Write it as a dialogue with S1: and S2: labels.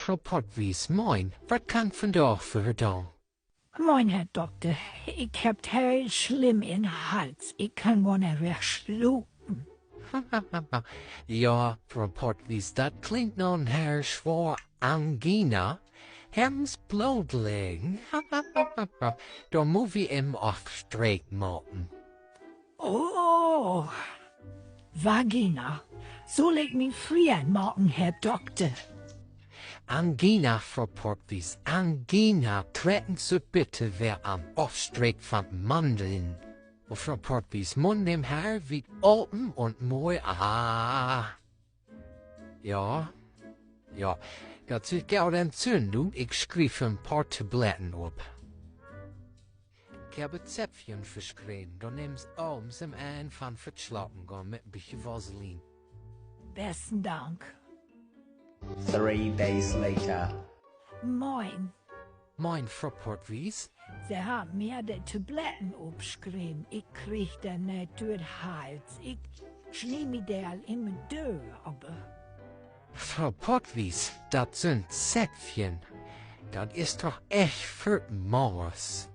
S1: Rapportwies, moin, wat kan vandaag voor dan?
S2: Moin, Herr Doktor. Ich hab heel schlimm in Hals. Ich kann wohl nicht mehr schlucken.
S1: Ja, rapportwies, dat klinkt non her schwor angina. Hems bloedling. Dan moet je hem afstreek maken.
S2: Oh, Vagina. Soll ich mich frieren machen, Herr Doktor?
S1: Angina, rapportwies, angina. Treten Sie bitte wer am Aufstreck van Mandeln. Of rapportwies, Mund im Haar wie open und mooi. Ja, dat zit gauw den zin doen. Ik schreef een paar tabletten op. Ik heb het Zäpfchen verschreven. Dan neemt ooms hem aan van verslapen gaan met een beetje vaseline.
S2: Besten Dank.
S3: 3 days later.
S2: Moin.
S1: Mein rapportwies.
S2: Sie haben mir die Tabletten aufgeschrieben. Ich krieg da nicht durch den Hals. Ich schnie mich da immer durch, aber...
S1: Rapportwies, dat sind Zäpfchen. Dat is toch echt für Maus.